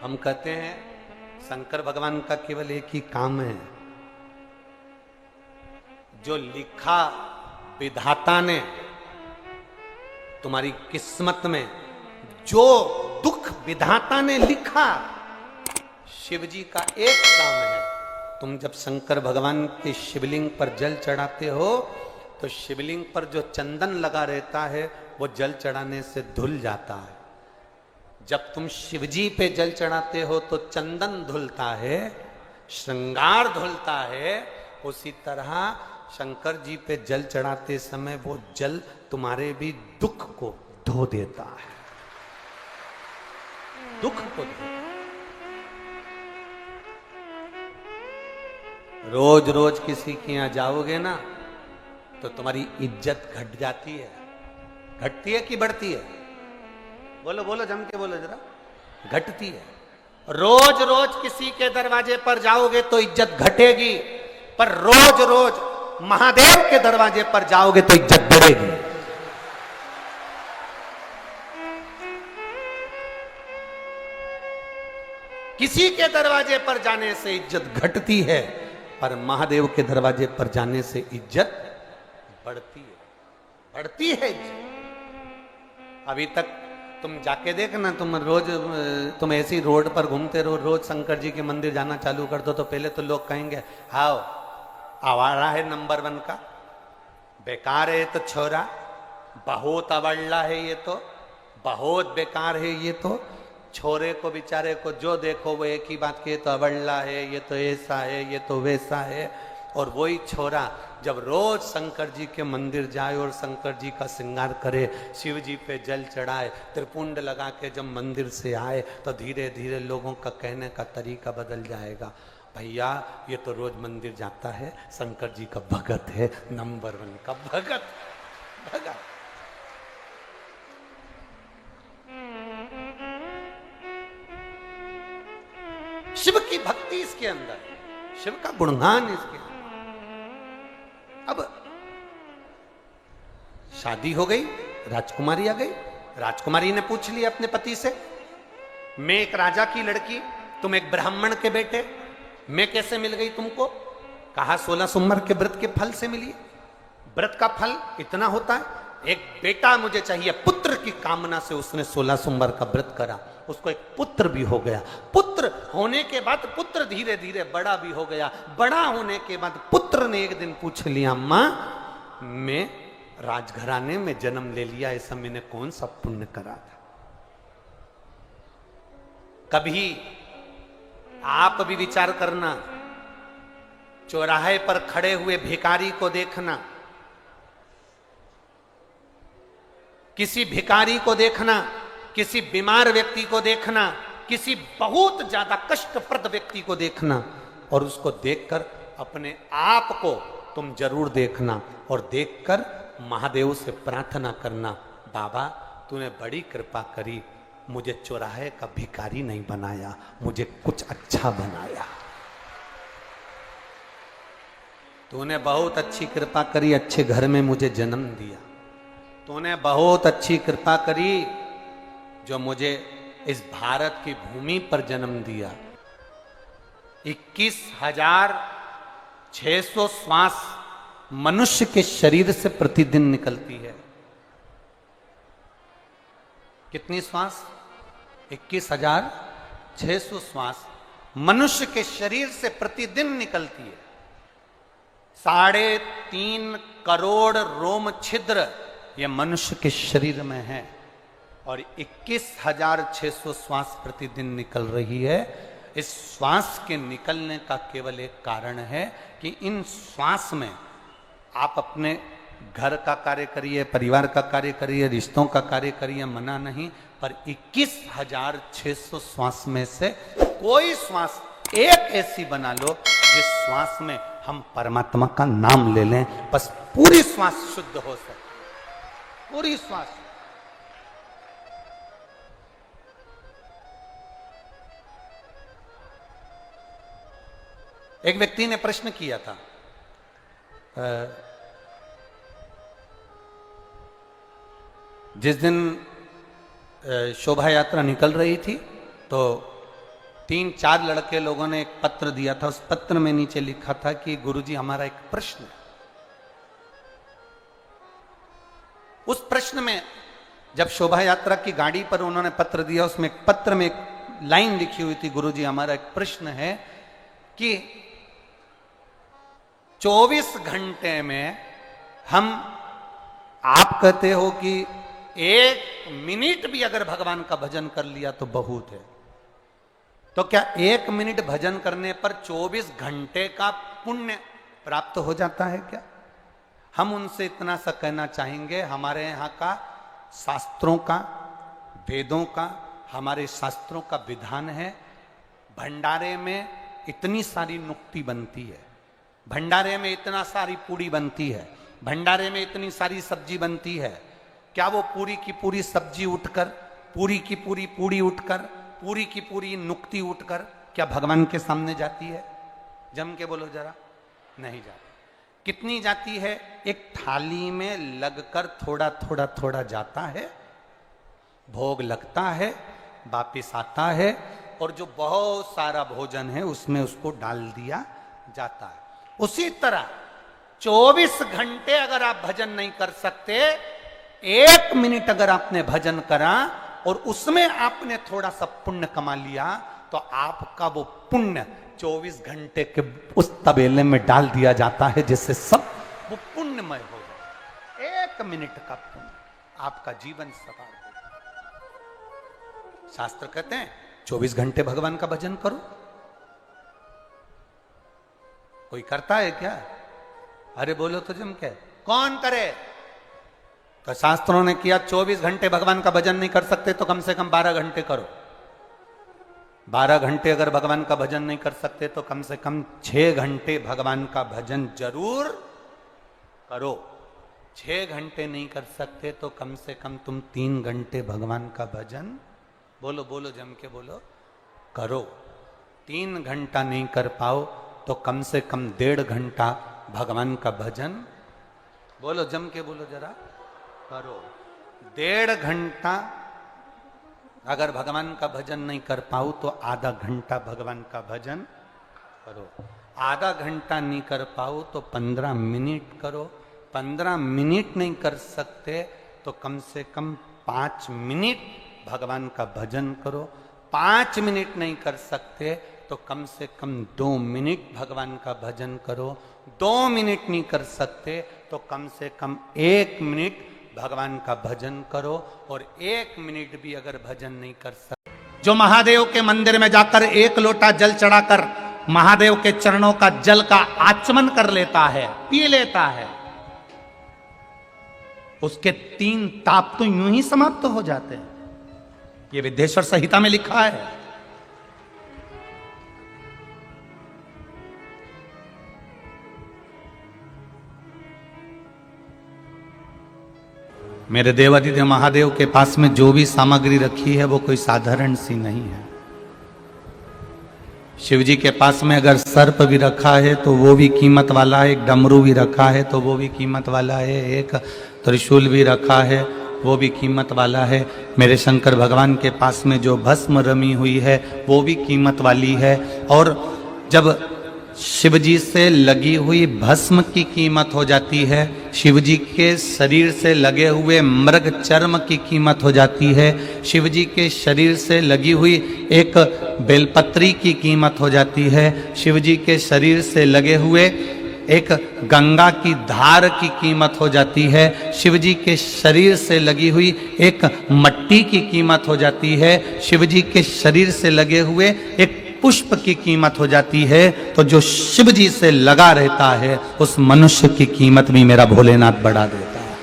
हम कहते हैं शंकर भगवान का केवल एक ही काम है, जो लिखा विधाता ने तुम्हारी किस्मत में, जो दुख विधाता ने लिखा, शिव जी का एक काम है। तुम जब शंकर भगवान के शिवलिंग पर जल चढ़ाते हो तो शिवलिंग पर जो चंदन लगा रहता है वो जल चढ़ाने से धुल जाता है। जब तुम शिवजी पे जल चढ़ाते हो तो चंदन धुलता है, श्रृंगार धुलता है। उसी तरह शंकर जी पे जल चढ़ाते समय वो जल तुम्हारे भी दुख को धो देता है, दुख को धो। रोज रोज किसी के यहां जाओगे ना तो तुम्हारी इज्जत घट जाती है। घटती है कि बढ़ती है? बोलो बोलो, जम के बोलो जरा। घटती है। रोज रोज किसी के दरवाजे पर जाओगे तो इज्जत घटेगी, पर रोज रोज महादेव के दरवाजे पर जाओगे तो इज्जत बढ़ेगी। किसी के दरवाजे पर जाने से इज्जत घटती है, पर महादेव के दरवाजे पर जाने से इज्जत बढ़ती है, बढ़ती है इज्जत। अभी तक तुम जाके देखना, तुम ऐसी रोड पर घूमते रहो, रोज शंकर जी के मंदिर जाना चालू कर दो तो पहले तो लोग कहेंगे हाओ आवारा है नंबर 1 का, बेकार है तो छोरा, बहुत अवल्ला है ये तो, बहुत बेकार है ये तो। छोरे को बेचारे को जो देखो वो एक ही बात की, तो अवल्ला है, ये तो ऐसा है, ये तो वैसा है। और वही छोरा जब रोज शंकर जी के मंदिर जाए और शंकर जी का श्रृंगार करे, शिव जी पे जल चढ़ाए, त्रिपुंड लगा के जब मंदिर से आए तो धीरे धीरे लोगों का कहने का तरीका बदल जाएगा। भैया ये तो रोज मंदिर जाता है, शंकर जी का भगत है, नंबर 1 का भगत। भगत शिव की भक्ति इसके अंदर, शिव का गुणगान इसके अंदर। अब शादी हो गई, राजकुमारी आ गई। राजकुमारी ने पूछ लिया अपने पति से, मैं एक राजा की लड़की, तुम एक ब्राह्मण के बेटे, मैं कैसे मिल गई तुमको? कहा 16 सोमवार के व्रत के फल से मिली। व्रत का फल इतना होता है, एक बेटा मुझे चाहिए, पुत्र की कामना से उसने 16 सोमवार का व्रत करा, उसको एक पुत्र भी हो गया। पुत्र होने के बाद पुत्र धीरे धीरे बड़ा भी हो गया। बड़ा होने के बाद पुत्र ने एक दिन पूछ लिया, मां मैं राजघराने में जन्म ले लिया, ऐसा मैंने कौन सा पुण्य करा था? कभी आप भी विचार करना, चौराहे पर खड़े हुए भिखारी को देखना, किसी भिखारी को देखना, किसी बीमार व्यक्ति को देखना, किसी बहुत ज्यादा कष्टप्रद व्यक्ति को देखना, और उसको देखकर अपने आप को तुम जरूर देखना, और देखकर महादेव से प्रार्थना करना, बाबा तूने बड़ी कृपा करी, मुझे चौराहे का भिखारी नहीं बनाया, मुझे कुछ अच्छा बनाया। तूने बहुत अच्छी कृपा करी, अच्छे घर में मुझे जन्म दिया। तूने बहुत अच्छी कृपा करी जो मुझे इस भारत की भूमि पर जन्म दिया। 21,600 श्वास मनुष्य के शरीर से प्रतिदिन निकलती है। कितनी श्वास? 21,600 श्वास मनुष्य के शरीर से प्रतिदिन निकलती है। 3.5 करोड़ रोम छिद्र ये मनुष्य के शरीर में है, और 21,600 श्वास प्रतिदिन निकल रही है। इस श्वास के निकलने का केवल एक कारण है कि इन श्वास में आप अपने घर का कार्य करिए, परिवार का कार्य करिए, रिश्तों का कार्य करिए, मना नहीं, पर 21,600 श्वास में से कोई श्वास एक ऐसी बना लो जिस श्वास में हम परमात्मा का नाम ले लें, बस पूरी श्वास शुद्ध हो सके, पूरी श्वास। एक व्यक्ति ने प्रश्न किया था, जिस दिन शोभा यात्रा निकल रही थी तो 3-4 लड़के लोगों ने एक पत्र दिया था। उस पत्र में नीचे लिखा था कि गुरुजी हमारा एक प्रश्न है। उस प्रश्न में जब शोभा यात्रा की गाड़ी पर उन्होंने पत्र दिया, उसमें एक पत्र में एक लाइन लिखी हुई थी, गुरुजी हमारा एक प्रश्न है कि 24 घंटे में हम, आप कहते हो कि 1 मिनट भी अगर भगवान का भजन कर लिया तो बहुत है, तो क्या 1 मिनट भजन करने पर 24 घंटे का पुण्य प्राप्त हो जाता है क्या? हम उनसे इतना सा कहना चाहेंगे, हमारे यहाँ का शास्त्रों का, वेदों का, हमारे शास्त्रों का विधान है, भंडारे में इतनी सारी नुक्ति बनती है, भंडारे में इतना सारी पूड़ी बनती है, भंडारे में इतनी सारी सब्जी बनती है, क्या वो पूरी की पूरी सब्जी उठकर, पूरी की पूरी पूड़ी उठकर, पूरी की पूरी नुक्ति उठकर क्या भगवान के सामने जाती है? जम के बोलो जरा। नहीं जाती। कितनी जाती है? एक थाली में लगकर थोड़ा थोड़ा थोड़ा जाता है, भोग लगता है, वापिस आता है, और जो बहुत सारा भोजन है उसमें उसको डाल दिया जाता है। उसी तरह 24 घंटे अगर आप भजन नहीं कर सकते, 1 मिनट अगर आपने भजन करा और उसमें आपने थोड़ा सा पुण्य कमा लिया, तो आपका वो पुण्य 24 घंटे के उस तबेले में डाल दिया जाता है, जिससे सब वो पुण्यमय हो जाए। 1 मिनट का पुण्य आपका जीवन सवार हो जाए। शास्त्र कहते हैं 24 घंटे भगवान का भजन करो। कोई करता है क्या? अरे बोलो तो जम के, कौन करे? तो शास्त्रों ने किया 24 घंटे भगवान का भजन नहीं कर सकते तो कम से कम 12 घंटे करो। 12 घंटे अगर भगवान का भजन नहीं कर सकते तो कम से कम 6 घंटे भगवान का भजन जरूर करो। 6 घंटे नहीं कर सकते तो कम से कम तुम 3 घंटे भगवान का भजन, बोलो बोलो जम के बोलो, करो। 3 घंटा नहीं कर पाओ तो कम से कम 1.5 घंटा भगवान का भजन, बोलो जम के बोलो जरा, करो। 1.5 घंटा अगर भगवान का भजन नहीं कर पाओ तो आधा घंटा भगवान का भजन करो। आधा घंटा नहीं कर पाओ तो 15 मिनट करो। 15 मिनट नहीं कर सकते तो कम से कम 5 मिनट भगवान का भजन करो। 5 मिनट नहीं कर सकते तो कम से कम 2 मिनट भगवान का भजन करो। 2 मिनट नहीं कर सकते तो कम से कम 1 मिनट भगवान का भजन करो। और 1 मिनट भी अगर भजन नहीं कर सकते, जो महादेव के मंदिर में जाकर 1 लोटा जल चढ़ाकर महादेव के चरणों का जल का आचमन कर लेता है, पी लेता है, उसके 3 ताप तो यूं ही समाप्त हो जाते हैं। ये विद्येश्वर संहिता में लिखा है। मेरे देवादिदेव महादेव के पास में जो भी सामग्री रखी है वो कोई साधारण सी नहीं है। शिव जी के पास में अगर सर्प भी रखा है तो वो भी कीमत वाला है, एक डमरू भी रखा है तो वो भी कीमत वाला है, एक त्रिशूल भी रखा है वो भी कीमत वाला है। मेरे शंकर भगवान के पास में जो भस्म रमी हुई है वो भी कीमत वाली है। और जब शिव जी से लगी हुई भस्म की कीमत हो जाती है, शिव जी के शरीर से लगे हुए मृग चर्म की कीमत हो जाती है, शिव जी के शरीर से लगी हुई एक बेलपत्री की कीमत हो जाती है, शिव जी के शरीर से लगे हुए एक गंगा की धार की कीमत हो जाती है, शिव जी के शरीर से लगी हुई एक मट्टी की कीमत हो जाती है, शिव जी के शरीर से लगे हुए एक पुष्प की कीमत हो जाती है। तो जो शिव जी से लगा रहता है उस मनुष्य की कीमत भी मेरा भोलेनाथ बढ़ा देता है।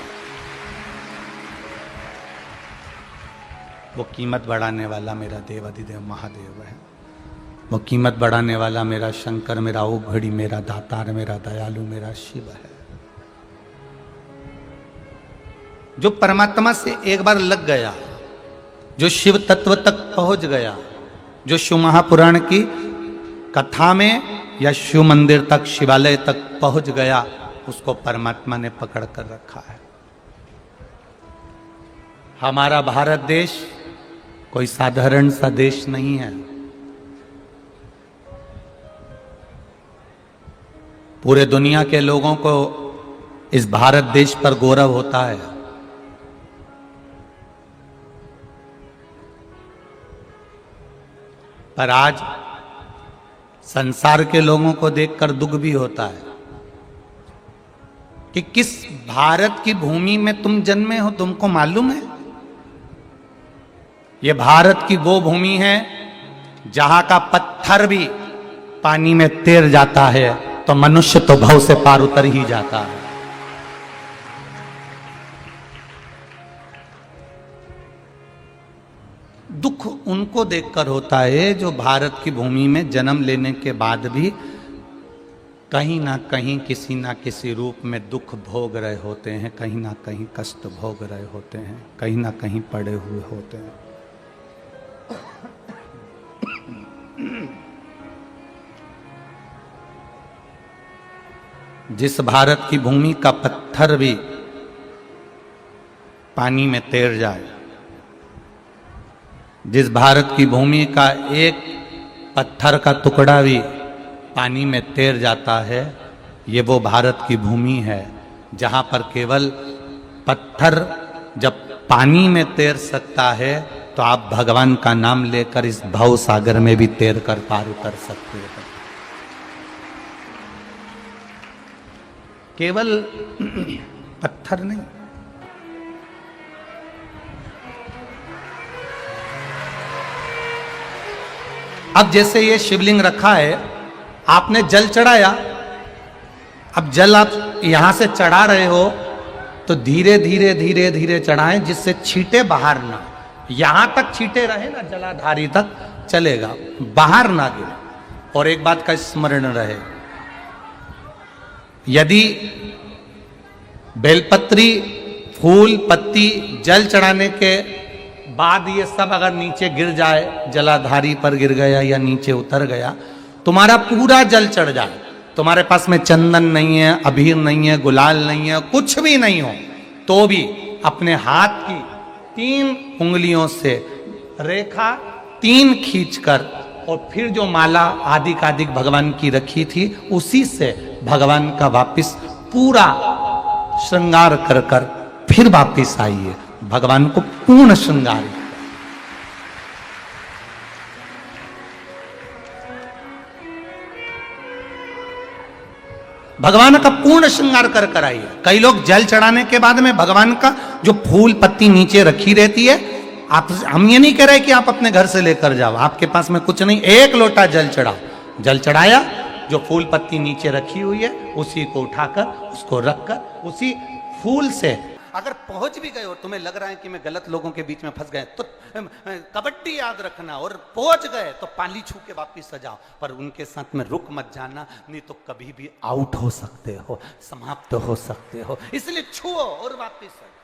वो कीमत बढ़ाने वाला मेरा देवादिदेव महादेव है। वो कीमत बढ़ाने वाला मेरा शंकर, मेरा ओघड़ी, मेरा दातार, मेरा दयालु, मेरा शिव है। जो परमात्मा से एक बार लग गया, जो शिव तत्व तक पहुंच गया, जो शिव महापुराण की कथा में या शिव मंदिर तक, शिवालय तक पहुंच गया, उसको परमात्मा ने पकड़ कर रखा है। हमारा भारत देश कोई साधारण सा देश नहीं है। पूरे दुनिया के लोगों को इस भारत देश पर गौरव होता है। पर आज संसार के लोगों को देखकर दुख भी होता है कि किस भारत की भूमि में तुम जन्मे हो, तुमको मालूम है? ये भारत की वो भूमि है जहां का पत्थर भी पानी में तैर जाता है तो मनुष्य तो भव से पार उतर ही जाता है। दुख उनको देखकर होता है जो भारत की भूमि में जन्म लेने के बाद भी कहीं ना कहीं किसी ना किसी रूप में दुख भोग रहे होते हैं, कहीं ना कहीं कष्ट भोग रहे होते हैं, कहीं ना कहीं पड़े हुए होते हैं। जिस भारत की भूमि का पत्थर भी पानी में तैर जाए, जिस भारत की भूमि का एक पत्थर का टुकड़ा भी पानी में तैर जाता है, ये वो भारत की भूमि है जहां पर केवल पत्थर जब पानी में तैर सकता है तो आप भगवान का नाम लेकर इस भव सागर में भी तैर कर पार उतर सकते हैं। केवल पत्थर नहीं, अब जैसे ये शिवलिंग रखा है, आपने जल चढ़ाया, अब जल आप यहां से चढ़ा रहे हो तो धीरे धीरे धीरे धीरे चढ़ाएं जिससे छींटे बाहर ना, यहां तक छींटे रहे ना, जलाधारी तक चलेगा, बाहर ना गिरे। और एक बात का स्मरण रहे, यदि बेलपत्री, फूल, पत्ती जल चढ़ाने के बाद ये सब अगर नीचे गिर जाए, जलाधारी पर गिर गया या नीचे उतर गया, तुम्हारा पूरा जल चढ़ जाए, तुम्हारे पास में चंदन नहीं है, अबीर नहीं है, गुलाल नहीं है, कुछ भी नहीं हो, तो भी अपने हाथ की 3 उंगलियों से रेखा 3 खींचकर और फिर जो माला आदिकादिक भगवान की रखी थी उसी से भगवान का वापिस पूरा श्रृंगार कर कर फिर वापिस आइए, भगवान को पूर्ण श्रृंगार। भगवान का पूर्ण श्रृंगार कर कर आइए। कई लोग जल चढ़ाने के बाद में भगवान का जो फूल पत्ती नीचे रखी रहती है, हम ये नहीं कह रहे कि आप अपने घर से लेकर जाओ, आपके पास में कुछ नहीं, 1 लोटा जल चढ़ाओ, जल चढ़ाया, जो फूल पत्ती नीचे रखी हुई है उसी को उठाकर उसको रखकर उसी फूल से अगर पहुंच भी गए और तुम्हें लग रहा है कि मैं गलत लोगों के बीच में फंस गए तो कबड्डी याद रखना, और पहुंच गए तो पाली छू के वापिस सजाओ, पर उनके साथ में रुक मत जाना, नहीं तो कभी भी आउट हो सकते हो, समाप्त हो सकते हो, इसलिए छुओ और वापिस सजाओ।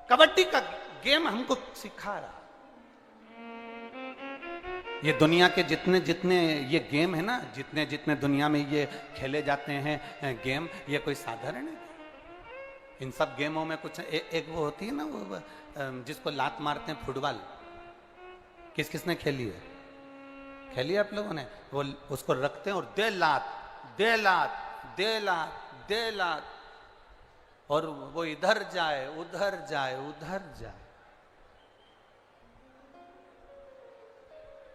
कबड्डी का गेम हमको सिखा रहा, ये दुनिया के जितने जितने ये गेम है ना, जितने जितने दुनिया में ये खेले जाते हैं गेम, ये कोई साधारण है? इन सब गेमों में कुछ एक वो होती है ना, वो जिसको लात मारते हैं, फुटबॉल, किस किसने खेली है? खेली है आप लोगों ने? वो उसको रखते हैं और दे लात दे लात दे लात दे लात, और वो इधर जाए उधर जाए उधर जाए।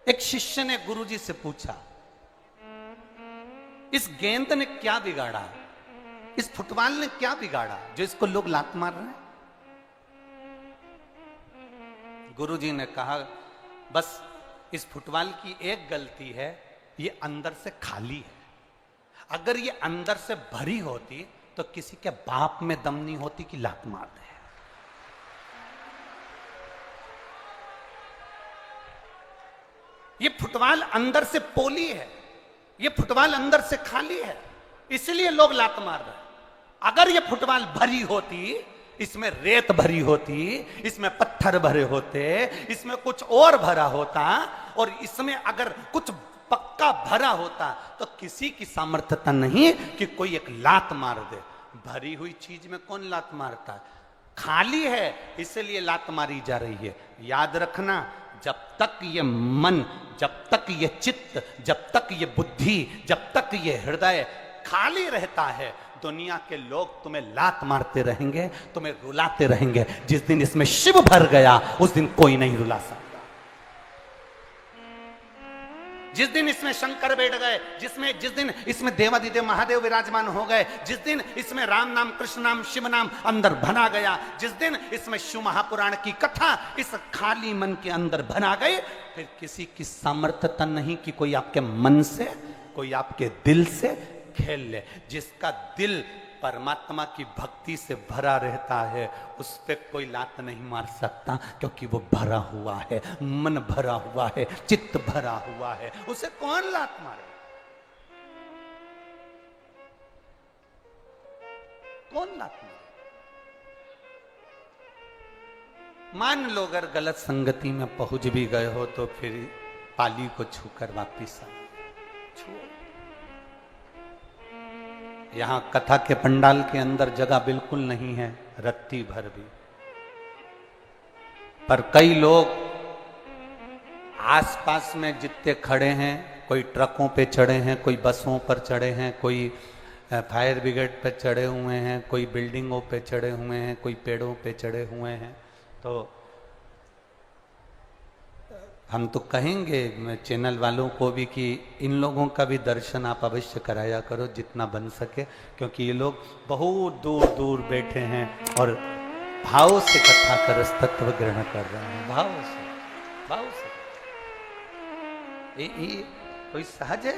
एक शिष्य ने गुरुजी से पूछा, इस गेंद ने क्या बिगाड़ा, इस फुटबॉल ने क्या बिगाड़ा जो इसको लोग लात मार रहे हैं? गुरुजी ने कहा, बस इस फुटबॉल की एक गलती है, ये अंदर से खाली है, अगर ये अंदर से भरी होती तो किसी के बाप में दम नहीं होती कि लात मार दे। ये फुटबॉल अंदर से पोली है, ये फुटबॉल अंदर से खाली है, इसलिए लोग लात मार रहे हैं। अगर ये फुटबॉल भरी होती, इसमें रेत भरी होती, इसमें पत्थर भरे होते, इसमें कुछ और भरा होता, और इसमें अगर कुछ पक्का भरा होता तो किसी की सामर्थ्यता नहीं कि कोई एक लात मार दे। भरी हुई चीज में कौन लात मारता है? खाली है, इसलिए लात मारी जा रही है। याद रखना, जब तक ये मन, जब तक ये चित्त, जब तक ये बुद्धि, जब तक ये हृदय खाली रहता है, दुनिया के लोग तुम्हें लात मारते रहेंगे, तुम्हें रुलाते रहेंगे। जिस दिन इसमें शिव भर गया उस दिन कोई नहीं रुला सकता। जिस दिन इसमें शंकर बैठ गए, जिस दिन इसमें देवादिदेव महादेव विराजमान हो गए, जिस दिन इसमें राम नाम, कृष्ण नाम, शिव नाम अंदर भरा गया, जिस दिन इसमें शिव महापुराण की कथा इस खाली मन के अंदर भरा गई, फिर किसी की सामर्थ्यता नहीं कि कोई आपके मन से, कोई आपके दिल से खेल ले। जिसका दिल परमात्मा की भक्ति से भरा रहता है उस पे कोई लात नहीं मार सकता, क्योंकि वो भरा हुआ है, मन भरा हुआ है, चित्त भरा हुआ है, उसे कौन लात मारे? कौन लात मारे? मान लो अगर गलत संगति में पहुंच भी गए हो तो फिर पाली को छूकर वापिस आ। यहां कथा के पंडाल के अंदर जगह बिल्कुल नहीं है, रत्ती भर भी। पर कई लोग आसपास में जितने खड़े हैं, कोई ट्रकों पे चढ़े हैं, कोई बसों पर चढ़े हैं, कोई फायर ब्रिगेड पे चढ़े हुए हैं, कोई बिल्डिंगों पे चढ़े हुए हैं, कोई पेड़ों पे चढ़े हुए हैं। तो हम तो कहेंगे चैनल वालों को भी कि इन लोगों का भी दर्शन आप अवश्य कराया करो जितना बन सके, क्योंकि ये लोग बहुत दूर दूर बैठे हैं और भाव से कथा कर तत्व ग्रहण कर रहे हैं, भाव से, भाव से। ये कोई सहज है?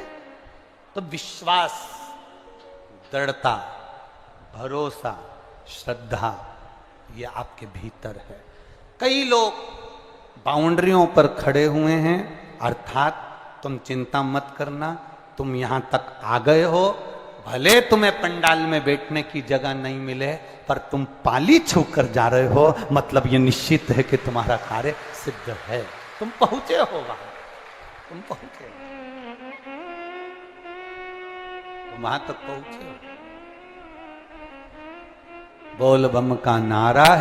तो विश्वास, दृढ़ता, भरोसा, श्रद्धा ये आपके भीतर है। कई लोग बाउंड्रियों पर खड़े हुए हैं, अर्थात तुम चिंता मत करना, तुम यहां तक आ गए हो, भले तुम्हें पंडाल में बैठने की जगह नहीं मिले, पर तुम पाली छूकर जा रहे हो, मतलब ये निश्चित है कि तुम्हारा कार्य सिद्ध है, तुम पहुंचे हो वहां, तुम पहुंचे, तुम वहां तक पहुंचे हो। बोल बम का नारा